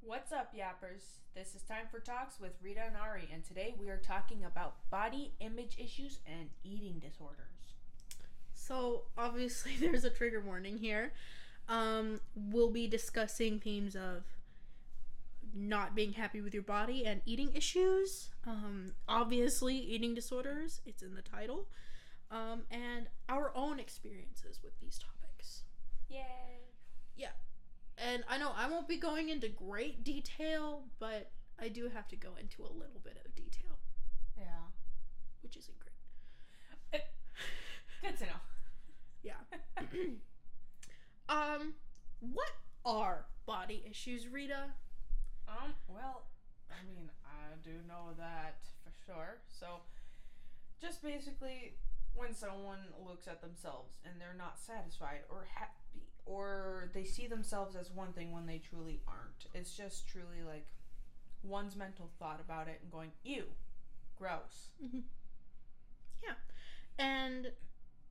What's up, yappers? This is Time for Talks with Rita and Ari, and today we are talking about body image issues and eating disorders. So, obviously, there's a trigger warning here. We'll be discussing themes of not being happy with your body and eating issues. Obviously, eating disorders, it's in the title. And our own experiences with these topics. Yay! Yeah. And I know I won't be going into great detail, but I do have to go into a little bit of detail. Yeah. Which isn't great. Good to know. Yeah. What are body issues, Rita? Well, I do know that for sure. So, just basically, when someone looks at themselves and they're not satisfied or happy, or they see themselves as one thing when they truly aren't. It's just truly like one's mental thought about it and going, ew, gross. Mm-hmm. Yeah. And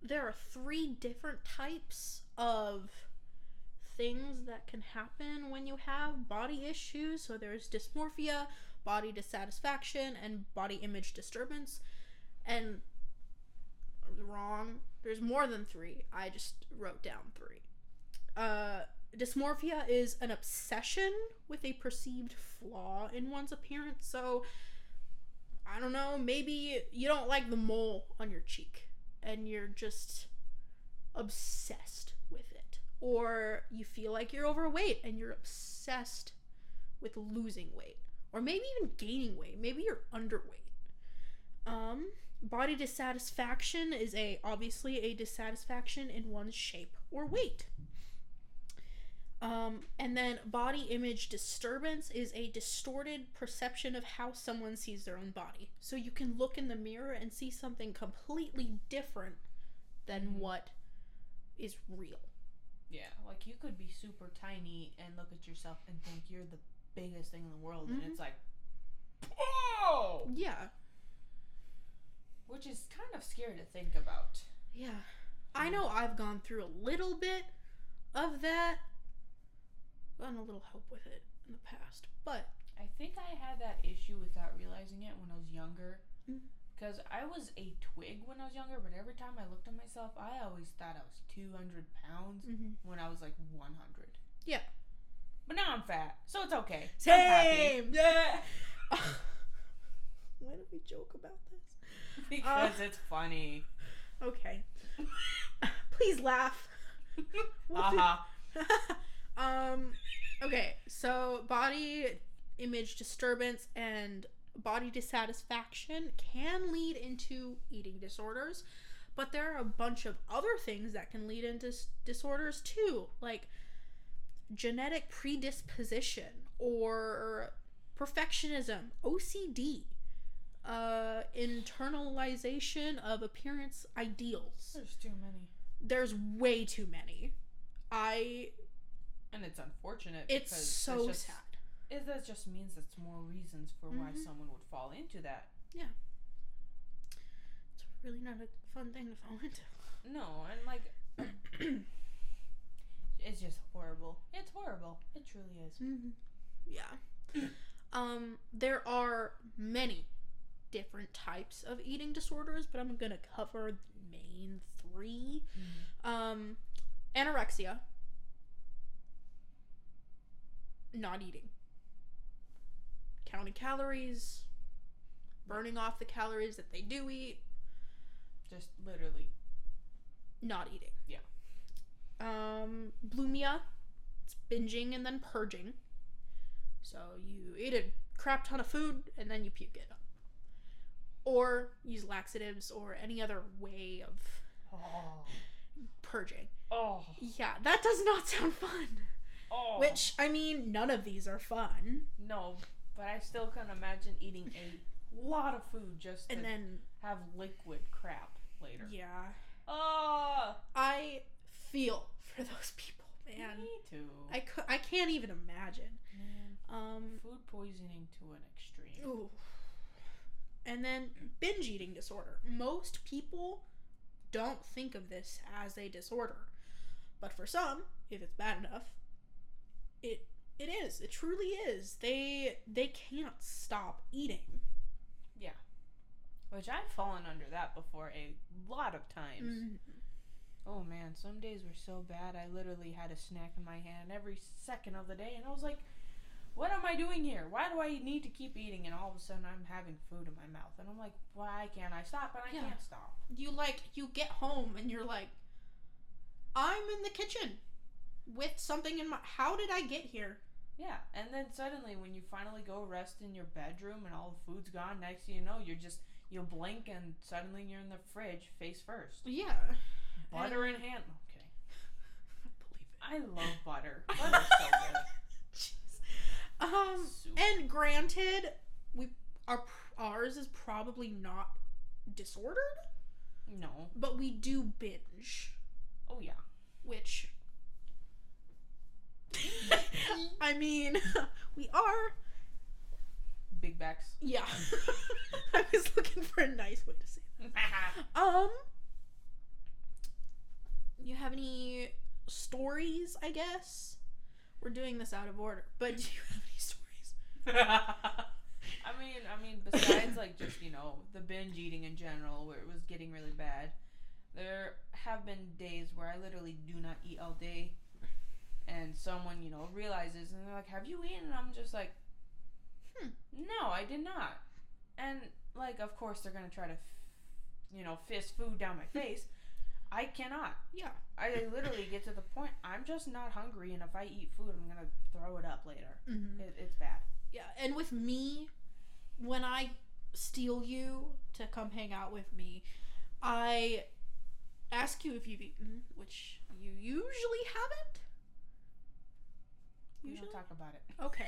there are 3 different types of things that can happen when you have body issues. So there's dysmorphia, body dissatisfaction, and body image disturbance. And I was wrong. There's more than 3. I just wrote down 3. Dysmorphia is an obsession with a perceived flaw in one's appearance. So, I don't know, maybe you don't like the mole on your cheek and you're just obsessed with it. Or you feel like you're overweight and you're obsessed with losing weight. Or maybe even gaining weight. Maybe you're underweight. Body dissatisfaction is obviously a dissatisfaction in one's shape or weight. And then body image disturbance is a distorted perception of how someone sees their own body. So you can look in the mirror and see something completely different than what is real. Yeah, like you could be super tiny and look at yourself and think you're the biggest thing in the world, and it's like, oh! Yeah. Which is kind of scary to think about. Yeah. I know I've gone through a little bit of that. Gotten a little help with it in the past, but I think I had that issue without realizing it when I was younger. Because I was a twig when I was younger, but every time I looked at myself, I always thought I was 200 pounds when I was like 100. Yeah. But now I'm fat, so it's okay. Same! I'm happy. Yeah! Why do we joke about this? Because it's funny. Okay. Please laugh. Okay, so body image disturbance and body dissatisfaction can lead into eating disorders, but there are a bunch of other things that can lead into disorders too, like genetic predisposition or perfectionism, OCD, internalization of appearance ideals. There's too many. There's way too many. And it's unfortunate. It's because so sad. That just means it's more reasons for why someone would fall into that. Yeah. It's really not a fun thing to fall into. No, and like, it's just horrible. It's horrible. It truly is. Yeah. There are many different types of eating disorders, but I'm gonna cover the main 3. Anorexia. Not eating. Counting calories. Burning off the calories that they do eat. Just literally. Not eating. Yeah. Bulimia. It's binging and then purging. So you eat a crap ton of food and then you puke it up. Or use laxatives or any other way of purging. Oh. Yeah, that does not sound fun. Oh. Which, I mean, none of these are fun. No, but I still can't imagine eating a lot of food just to then have liquid crap later. Yeah. Oh. I feel for those people, man. Me too. I can't even imagine. Man, food poisoning to an extreme. Ooh. And then binge eating disorder. Most people don't think of this as a disorder. But for some, if it's bad enough, it It is. It truly is. They can't stop eating. Yeah. Which I've fallen under that before a lot of times. Mm. Oh man, some days were so bad I literally had a snack in my hand every second of the day, and I was like, what am I doing here? Why do I need to keep eating? And all of a sudden I'm having food in my mouth. And I'm like, why can't I stop? And I can't stop. You get home and you're like, I'm in the kitchen with something in my... How did I get here? Yeah, and then suddenly when you finally go rest in your bedroom and all the food's gone, next thing you know, you'll blink and suddenly you're in the fridge face first. Yeah. Butter in hand. Okay. I believe it. I love butter. Butter's so good. Super. And granted, ours is probably not disordered. No. But we do binge. Oh yeah. Which, I mean, we are big backs. Yeah. I was looking for a nice way to say that. You have any stories, I guess? We're doing this out of order, but do you have any stories? I mean, besides like just, the binge eating in general, where it was getting really bad, there have been days where I literally do not eat all day, and someone, realizes, and they're like, have you eaten? And I'm just like, no, I did not. And, like, of course they're gonna try to, fist food down my face. I cannot. Yeah. I literally get to the point, I'm just not hungry, and if I eat food, I'm gonna throw it up later. Mm-hmm. It's bad. Yeah, and with me, when I steal you to come hang out with me, I ask you if you've eaten, which you usually haven't. We don't talk about it. Okay.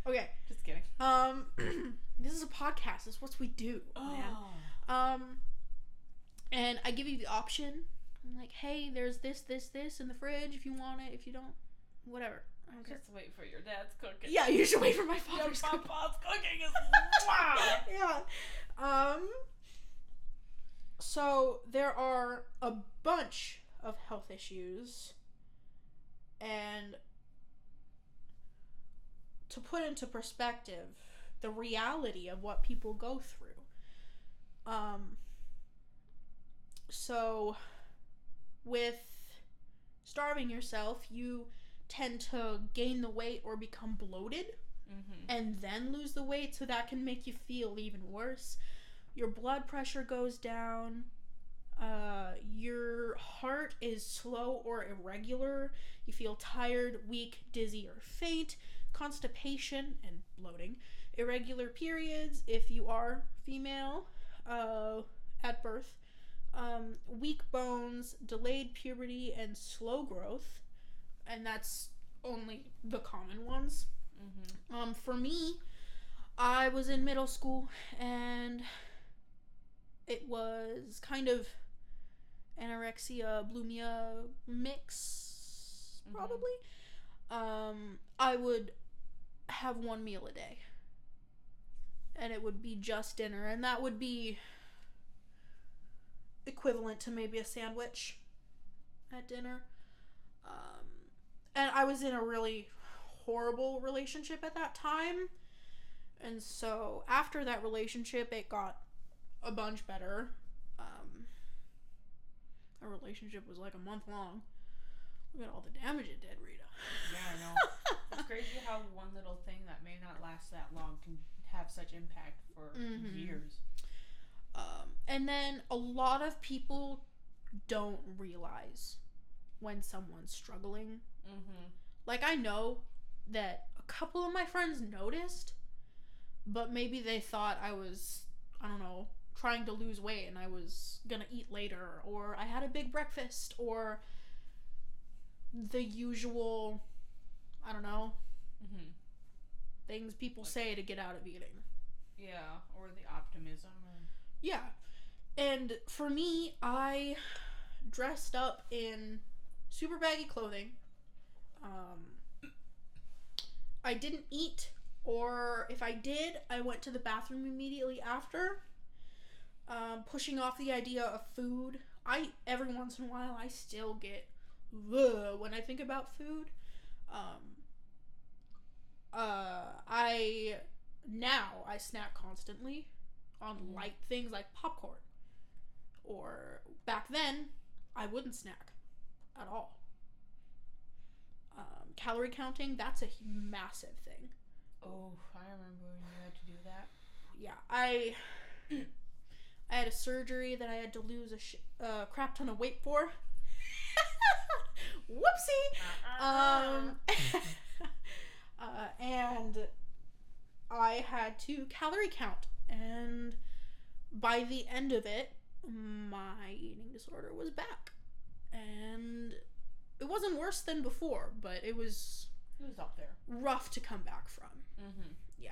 Okay. Just kidding. This is a podcast. This is what we do, man. And I give you the option. I'm like, hey, there's this in the fridge if you want it. If you don't, whatever. I don't care. Just wait for your dad's cooking. Yeah, you should wait for my father's cooking. Your papa's cooking is wow. Yeah. So there are a bunch of health issues, and to put into perspective the reality of what people go through. So with starving yourself, you tend to gain the weight or become bloated, and then lose the weight, so that can make you feel even worse. Your blood pressure goes down. Your heart is slow or irregular. You feel tired, weak, dizzy, or faint. Constipation and bloating. Irregular periods if you are female at birth. Weak bones, delayed puberty, and slow growth. And that's only the common ones. For me, I was in middle school, and it was kind of anorexia, bulimia mix, probably. I would have one meal a day, and it would be just dinner, and that would be equivalent to maybe a sandwich at dinner. And I was in a really horrible relationship at that time, and so after that relationship, it got a bunch better. Our relationship was like a month long. Look at all the damage it did, Rita. Yeah, I know. It's crazy how one little thing that may not last that long can have such impact for years. And then a lot of people don't realize when someone's struggling. Like, I know that a couple of my friends noticed, but maybe they thought I was, I don't know, trying to lose weight and I was gonna eat later, or I had a big breakfast, or the usual, I don't know, things people say to get out of eating. Yeah, or the optimism. Yeah. And for me, I dressed up in super baggy clothing. I didn't eat, or if I did, I went to the bathroom immediately after. Pushing off the idea of food. Every once in a while, I still get when I think about food. Now I snack constantly on light things like popcorn. Or back then, I wouldn't snack at all. Calorie counting, that's a massive thing. Oh, I remember when you had to do that. Yeah, I had a surgery that I had to lose a crap ton of weight for. Whoopsie! And I had to calorie count, and by the end of it, my eating disorder was back. And it wasn't worse than before, but it was up there. rough to come back from. Mm-hmm. Yeah.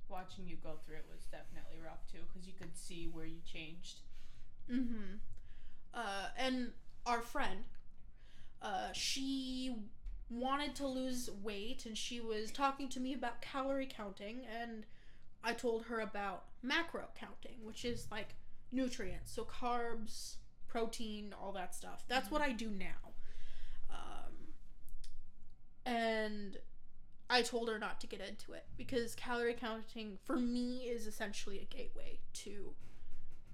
Watching you go through it was definitely rough too, because you could see where you changed. Mm-hmm. And our friend, she wanted to lose weight, and she was talking to me about calorie counting, and I told her about macro counting, which is like nutrients, so carbs, protein, all that stuff. That's what I do now. And I told her not to get into it because calorie counting for me is essentially a gateway to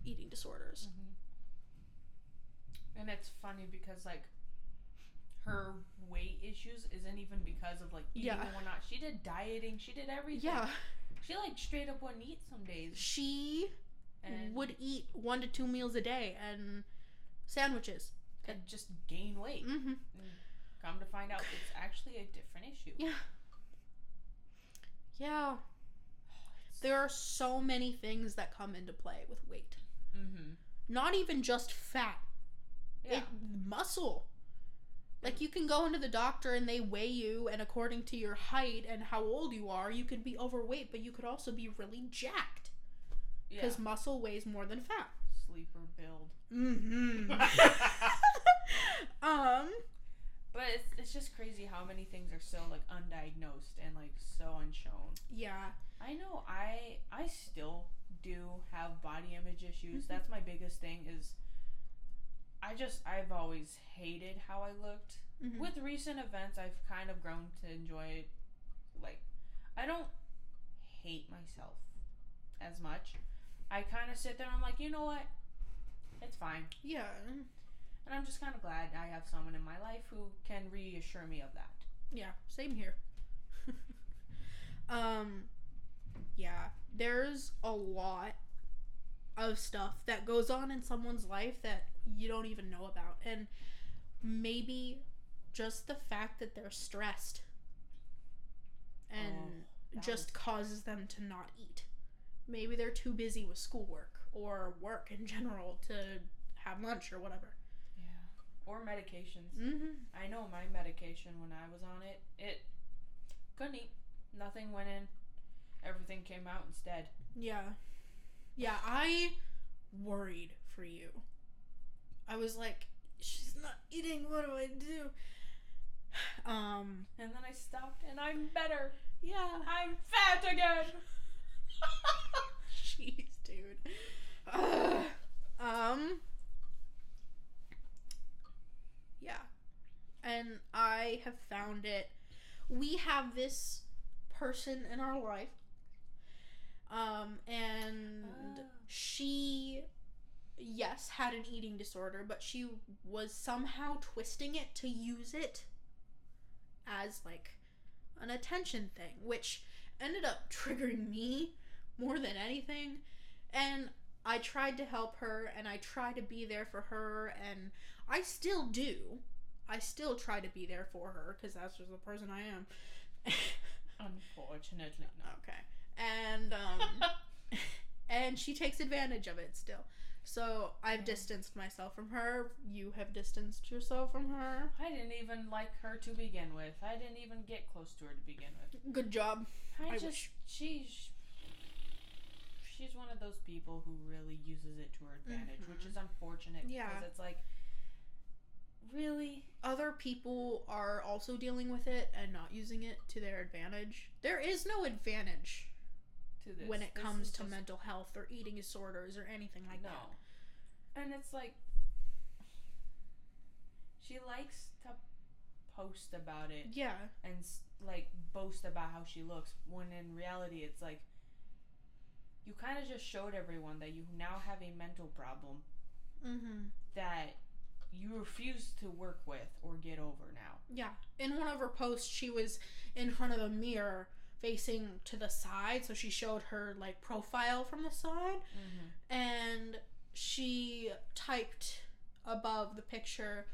eating disorders. And it's funny because like her weight issues isn't even because of like eating and whatnot. She did dieting, she did everything. Yeah. She like straight up wouldn't eat some days. She would eat 1 to 2 meals a day and sandwiches. And just gain weight. Mm-hmm. And come to find out it's actually a different issue. Yeah. Yeah. There are so many things that come into play with weight. Mm-hmm. Not even just fat. Yeah. Muscle. Like, you can go into the doctor and they weigh you, and according to your height and how old you are, you could be overweight, but you could also be really jacked. Because muscle weighs more than fat. Sleeper build. Mm-hmm. But it's just crazy how many things are so like undiagnosed and like so unshown. Yeah. I know I still do have body image issues. Mm-hmm. That's my biggest thing is I've always hated how I looked. Mm-hmm. With recent events, I've kind of grown to enjoy it. Like, I don't hate myself as much. I kind of sit there and I'm like, you know what? It's fine. Yeah. And I'm just kind of glad I have someone in my life who can reassure me of that. Yeah, same here. Yeah, there's a lot of stuff that goes on in someone's life that you don't even know about. And maybe just the fact that they're stressed and just causes them to not eat. Maybe they're too busy with schoolwork or work in general to have lunch or whatever. Yeah. Or medications. Mm-hmm. I know my medication when I was on it couldn't eat. Nothing went in. Everything came out instead. Yeah. Yeah, I worried for you. I was like, she's not eating, what do I do? And then I stopped and I'm better. Yeah. I'm fat again. Jeez, dude. Yeah. And I have found it. We have this person in our life. And she, yes, had an eating disorder, but she was somehow twisting it to use it as, like, an attention thing, which ended up triggering me more than anything. And I tried to help her, and I tried to be there for her, and I still do. I still try to be there for her, because that's just the person I am. Unfortunately, no. Okay. And, and she takes advantage of it still. So, I've distanced myself from her. You have distanced yourself from her. I didn't even like her to begin with. I didn't even get close to her to begin with. Good job. I wish. She's one of those people who really uses it to her advantage, Mm-hmm. which is unfortunate. Yeah. Because it's like, really? Other people are also dealing with it and not using it to their advantage. There is no advantage to this when it comes to mental health or eating disorders or anything like that. No. And it's like, she likes to post about it. Yeah. And like post about how she looks, when in reality it's like you kind of just showed everyone that you now have a mental problem that you refuse to work with or get over now. Yeah. In one of her posts, she was in front of a mirror facing to the side, so she showed her like profile from the side, and she typed above the picture,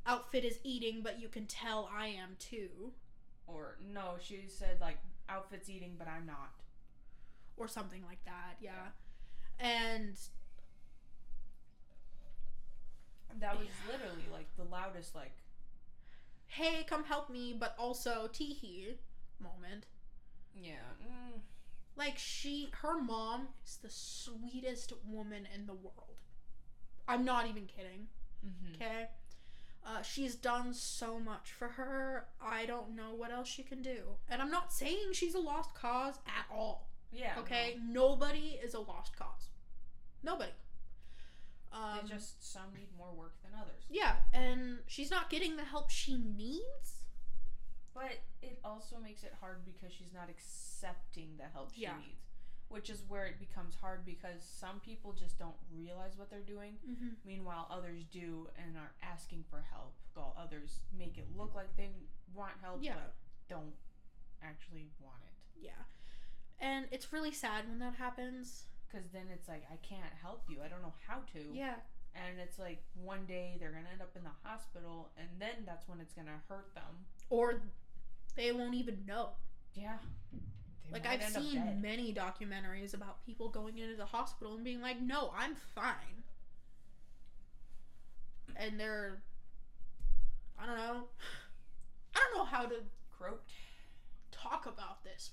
"Outfit is eating, but you can tell I am too." Or no, she said like, "Outfit's eating, but I'm not." Or something like that, yeah. And that was literally like the loudest, like, "Hey, come help me," but also teehee moment. Yeah. Like, her mom is the sweetest woman in the world. I'm not even kidding. Okay? She's done so much for her. I don't know what else she can do. And I'm not saying she's a lost cause at all. Yeah. Okay? No. Nobody is a lost cause. Nobody. Some need more work than others. Yeah, and she's not getting the help she needs. But it also makes it hard because she's not accepting the help she needs. Which is where it becomes hard because some people just don't realize what they're doing. Meanwhile, others do and are asking for help. While others make it look like they want help but don't actually want it. Yeah. And it's really sad when that happens. Because then it's like, I can't help you. I don't know how to. Yeah. And it's like, one day they're going to end up in the hospital, and then that's when it's going to hurt them. Or they won't even know. Yeah. Like, I've seen many documentaries about people going into the hospital and being like, "No, I'm fine." And they're, I don't know how to talk about this,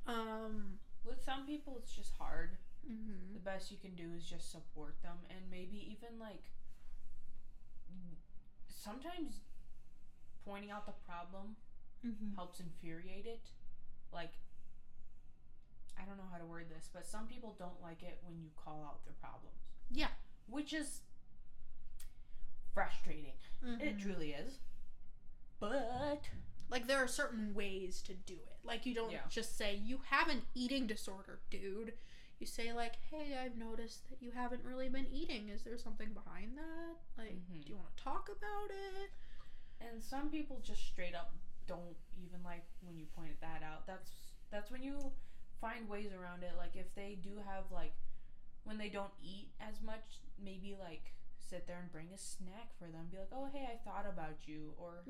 man. With some people, it's just hard. The best you can do is just support them, and maybe even, like, sometimes pointing out the problem helps infuriate it. Like, I don't know how to word this, but some people don't like it when you call out their problems. Yeah. Which is frustrating. It truly is. But, like, there are certain ways to do it. Like, you don't just say, "You have an eating disorder, dude." You say, like, "Hey, I've noticed that you haven't really been eating. Is there something behind that? Like, do you want to talk about it?" And some people just straight up don't even like when you point that out. That's when you find ways around it. Like, if they do have, like, when they don't eat as much, maybe, like, sit there and bring a snack for them. Be like, "Oh, hey, I thought about you." Or,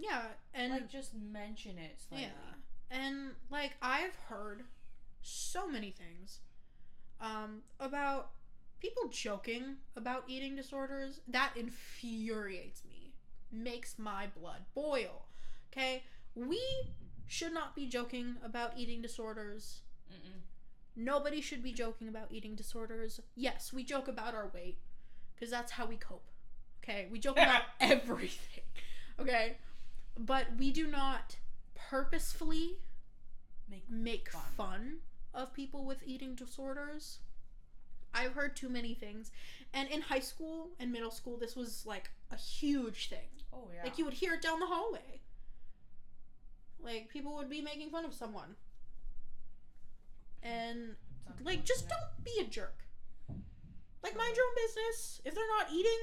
and like, just mention it slightly. Yeah. And, like, I've heard so many things about people joking about eating disorders. That infuriates me. Makes my blood boil. Okay? We should not be joking about eating disorders. Nobody should be joking about eating disorders. Yes, we joke about our weight, because that's how we cope. Okay? We joke about everything. Okay? But we do not purposefully make fun of people with eating disorders. I've heard too many things. And in high school and middle school, this was, like, a huge thing. Oh, yeah. Like, you would hear it down the hallway. Like, people would be making fun of someone. And, like, just don't be a jerk. Like, mind your own business. If they're not eating,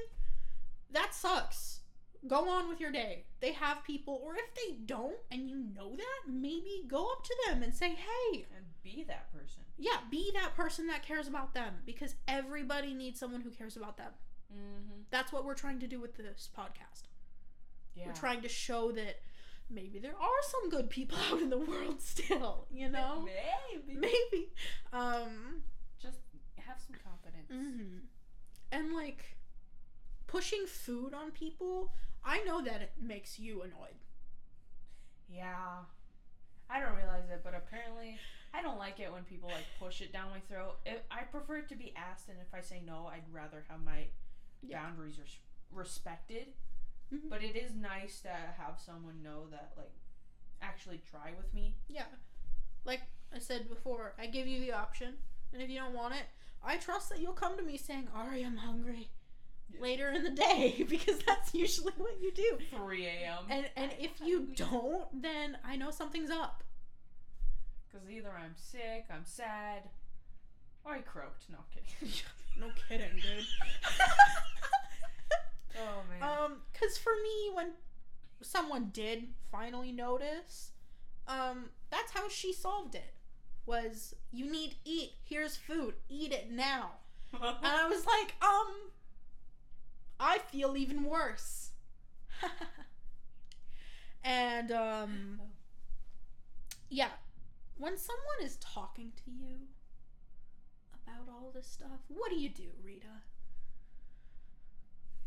that sucks. Go on with your day. They have people, or if they don't, and you know that, maybe go up to them and say, "Hey." And be that person. Yeah, be that person that cares about them, because everybody needs someone who cares about them. That's what we're trying to do with this podcast. Yeah. We're trying to show that maybe there are some good people out in the world still, you know? Maybe. Just have some confidence. And, like, pushing food on people, I know that it makes you annoyed. Yeah. I don't realize it, but apparently I don't like it when people, like, push it down my throat. I prefer it to be asked, and if I say no, I'd rather have my boundaries respected. But it is nice to have someone know that, like, actually try with me. Yeah. Like I said before, I give you the option, and if you don't want it, I trust that you'll come to me saying, "Ari, I'm hungry." later in the day because that's usually what you do. 3 a.m. And if you don't, then I know something's up. Because either I'm sick, I'm sad, or I croaked. No, kidding. No kidding, dude. Oh, man. Because for me, when someone did finally notice, that's how she solved it. Was, you need to eat. Here's food. Eat it now. And I was like, I feel even worse. And, yeah. When someone is talking to you about all this stuff, what do you do, Rita?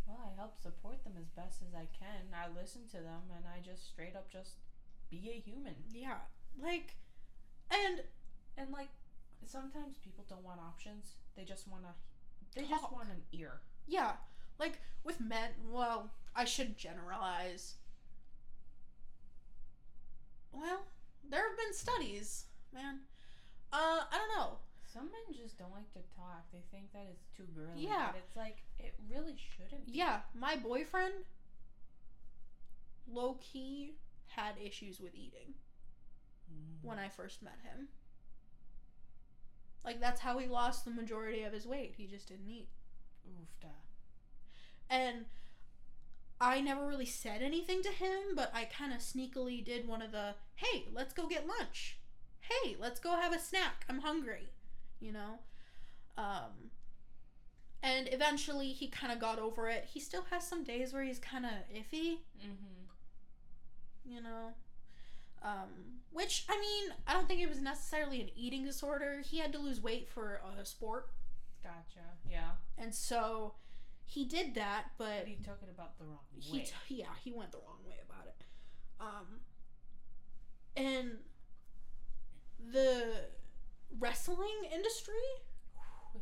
Well, I help support them as best as I can. I listen to them, and I just straight up just be a human. Yeah. Like, And like, sometimes people don't want options. They just want just Talk. want an ear. yeah. Like, with men, well, I should generalize. Well, there have been studies, man. I don't know. Some men just don't like to talk. They think that it's too girly. Yeah. But it's like, it really shouldn't be. Yeah, my boyfriend, low-key, had issues with eating when I first met him. Like, that's how he lost the majority of his weight. He just didn't eat. Oofda. And I never really said anything to him, but I kind of sneakily did one of the, hey, let's go get lunch. Hey, let's go have a snack. I'm hungry. You know? And eventually he kind of got over it. He still has some days where he's kind of iffy. You know? Which, I mean, I don't think it was necessarily an eating disorder. He had to lose weight for a sport. Gotcha. Yeah. And so he did that, but But he took it about the wrong way. he went the wrong way about it. And the wrestling industry,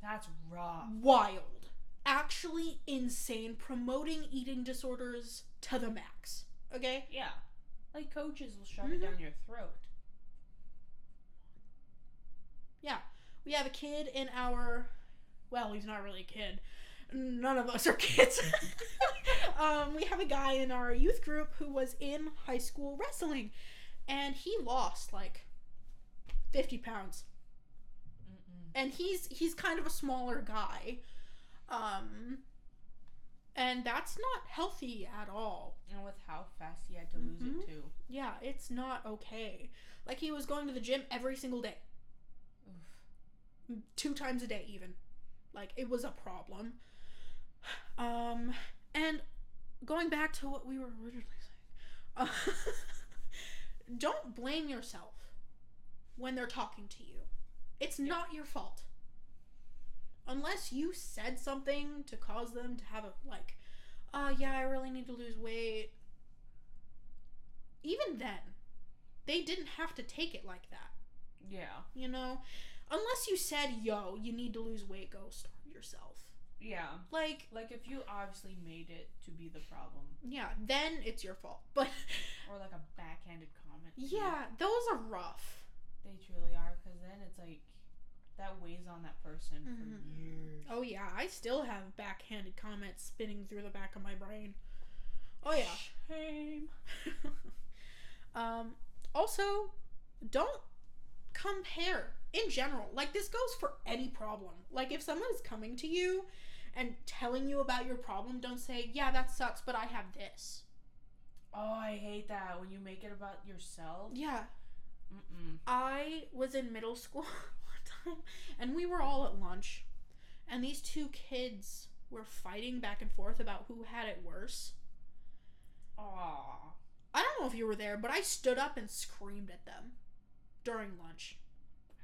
That's rough. wild. Actually insane, promoting eating disorders to the max. Okay? Yeah. Like, coaches will shove it down your throat. Yeah. We have a kid in our, well, he's not really a kid. None of us are kids. We have a guy in our youth group who was in high school wrestling, and he lost like 50 pounds. And he's kind of a smaller guy. And that's not healthy at all. And with how fast he had to lose it, too. Yeah, it's not okay. Like, he was going to the gym every single day. Oof. 2 times a day, even. Like, it was a problem. And going back to what we were originally saying, don't blame yourself when they're talking to you. It's not your fault. Unless you said something to cause them to have a, like, yeah, I really need to lose weight. Even then, they didn't have to take it like that. Yeah. You know? Unless you said, yo, you need to lose weight, go starve yourself. Yeah. Like, if you obviously made it to be the problem. yeah, then it's your fault. But Or like a backhanded comment. yeah, those are rough. They truly are, because then it's like, that weighs on that person for years. Oh yeah, I still have backhanded comments spinning through the back of my brain. Oh yeah. Shame. Also, don't compare in general. Like, this goes for any problem. Like, if someone is coming to you and telling you about your problem, don't say, yeah, that sucks, but I have this. Oh, I hate that when you make it about yourself. Yeah. Mm-mm. I was in middle school one time, and we were all at lunch, and these 2 kids were fighting back and forth about who had it worse. Aww. I don't know if you were there, but I stood up and screamed at them during lunch.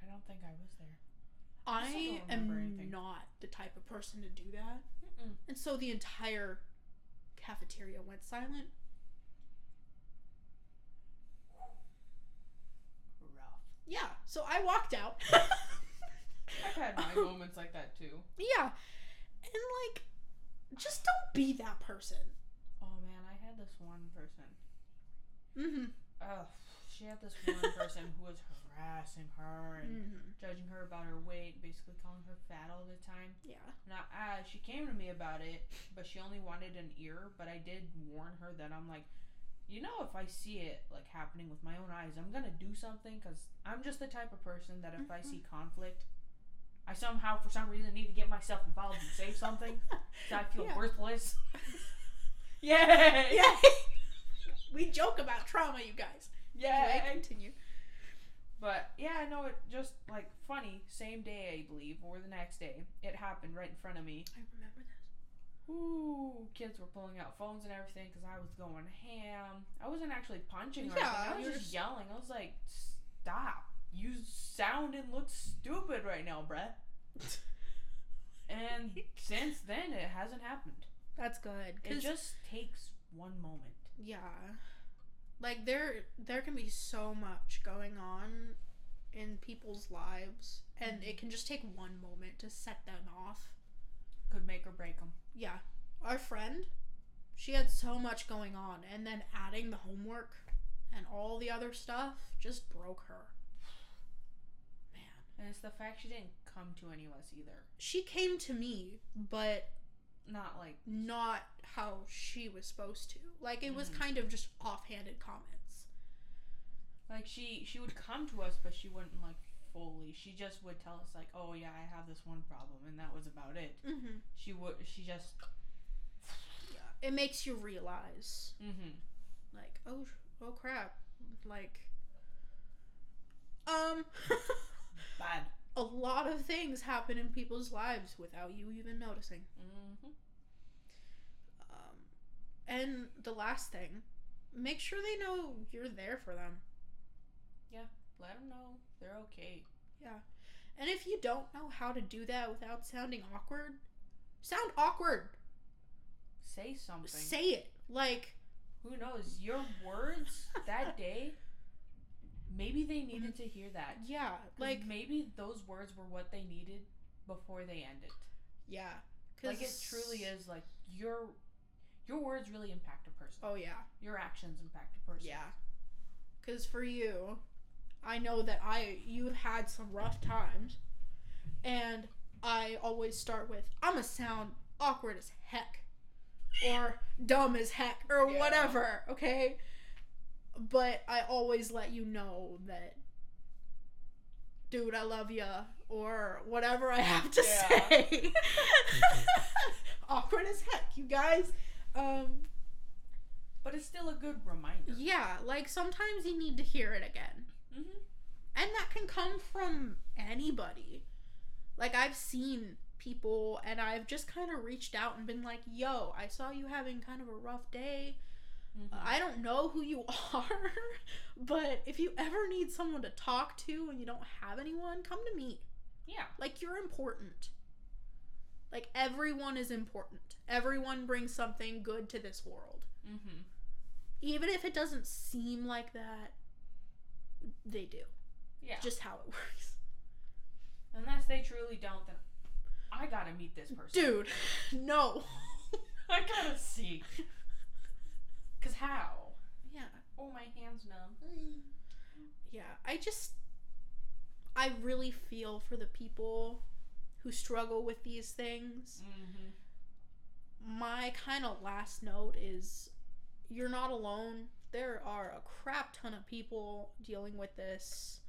I don't think I was there. I don't remember am anything. not the type of person to do that. Mm-mm. And so the entire cafeteria went silent. Rough. Yeah, so I walked out. I've had my moments like that too. Yeah. And, like, just don't be that person. Oh man, I had this one person. Mm-hmm. Ugh, she had this one person who was harassing her and judging her about her weight, basically calling her fat all the time. Yeah. Now, she came to me about it, but she only wanted an ear. But I did warn her that I'm like, you know, if I see it like happening with my own eyes, I'm gonna do something, because I'm just the type of person that if I see conflict, I somehow, for some reason, need to get myself involved and say something. So I feel worthless. Yay! Yay! We joke about trauma, you guys. Yeah. Anyway, continue. But yeah, I know it just like funny. Same day, I believe, or the next day, it happened right in front of me. I remember this. Ooh, kids were pulling out phones and everything because I was going ham. I wasn't actually punching or Yeah, anything. I was just yelling. I was like, stop. You sound and look stupid right now, bruh. And since then, it hasn't happened. That's good. It just takes one moment. Yeah. Like, there can be so much going on in people's lives, and it can just take one moment to set them off. Could make or break them. Yeah. Our friend, she had so much going on, and then adding the homework and all the other stuff just broke her. Man. And it's the fact she didn't come to any of us either. She came to me, but not how she was supposed to. Like, it was kind of just offhanded comments. Like, she would come to us, but she wouldn't, like, fully. She just would tell us, like, oh, yeah, I have this one problem, and that was about it. Mm-hmm. She just... Yeah. It makes you realize. Mm-hmm. Like, oh, crap. Like, bad. A lot of things happen in people's lives without you even noticing. Mm-hmm. And the last thing, make sure they know you're there for them. Yeah, let them know they're okay. Yeah. And if you don't know how to do that without sounding awkward, sound awkward. Say something. Say it. Like, who knows? Your words that day, maybe they needed to hear that. Yeah. Like, maybe those words were what they needed before they ended. Yeah. Like, it truly is, like, your words really impact a person. Oh, yeah. Your actions impact a person. Yeah. Because for you, I know that you've had some rough times, and I always start with, I'm gonna sound awkward as heck, or dumb as heck, or whatever, okay? But I always let you know that, dude, I love ya, or whatever I have to say. Awkward as heck, you guys. But it's still a good reminder. Yeah, like, sometimes you need to hear it again. Mm-hmm. And that can come from anybody. Like, I've seen people, and I've just kind of reached out and been like, yo, I saw you having kind of a rough day. Mm-hmm. I don't know who you are, but if you ever need someone to talk to and you don't have anyone, come to me. Yeah. Like, you're important. Like, everyone is important. Everyone brings something good to this world. Mm-hmm. Even if it doesn't seem like that, they do. Yeah. Just how it works. Unless they truly don't, then I gotta meet this person. Dude, no. I gotta see. 'Cause how? Yeah. Oh, my hand's numb. Yeah, I really feel for the people who struggle with these things. Mm-hmm. My kind of last note is, you're not alone. There are a crap ton of people dealing with this,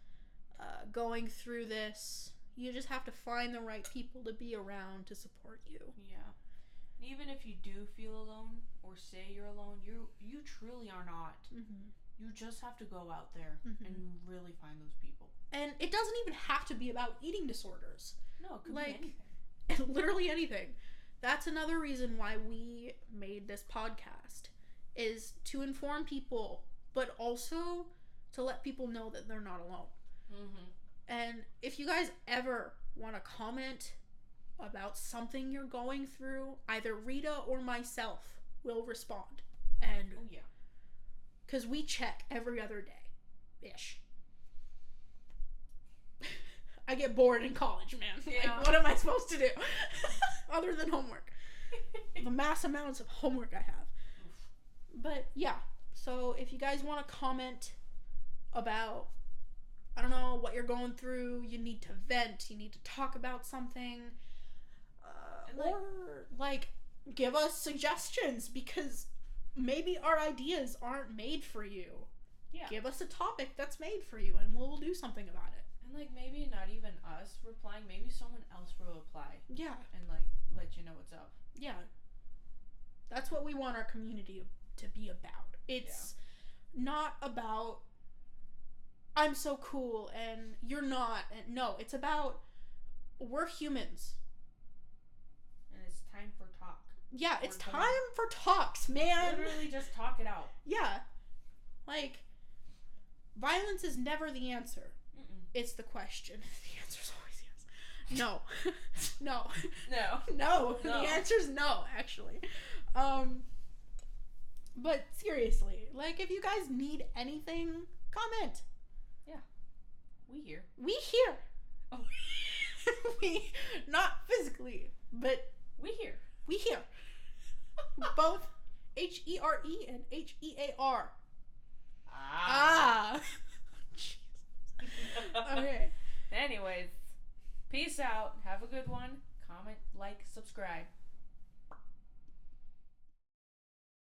going through this. You just have to find the right people to be around to support you. Yeah. Even if you do feel alone or say you're alone, you truly are not. Mm-hmm. You just have to go out there and really find those people. And it doesn't even have to be about eating disorders. No, it could be anything. Literally anything. That's another reason why we made this podcast, is to inform people, but also to let people know that they're not alone. Mm-hmm. And if you guys ever want to comment about something you're going through, either Rita or myself will respond. And oh, yeah. Because we check every other day-ish. I get bored in college, man. Yeah. Like, what am I supposed to do? Other than homework. The mass amounts of homework I have. But, yeah. So, if you guys want to comment about, I don't know, what you're going through. You need to vent. You need to talk about something. Or, like, give us suggestions, because maybe our ideas aren't made for you. Yeah. Give us a topic that's made for you, and we'll do something about it. And, like, maybe not even us replying. Maybe someone else will reply. Yeah. And, like, let you know what's up. Yeah. That's what we want our community to be about. It's not about, I'm so cool and you're not. And no, it's about, we're humans. And it's time for talk. Yeah, it's time for talks, man. Literally just talk it out. Yeah. Like, violence is never the answer. Mm-mm. It's the question. The answer's always yes. No. No. No. No. The answer's no, actually. But seriously, like, if you guys need anything, comment. Yeah. We here. We here. Oh. We, not physically, but we here. We here. Both H-E-R-E and H-E-A-R. Ah. Okay. Anyways, peace out. Have a good one. Comment, like, subscribe.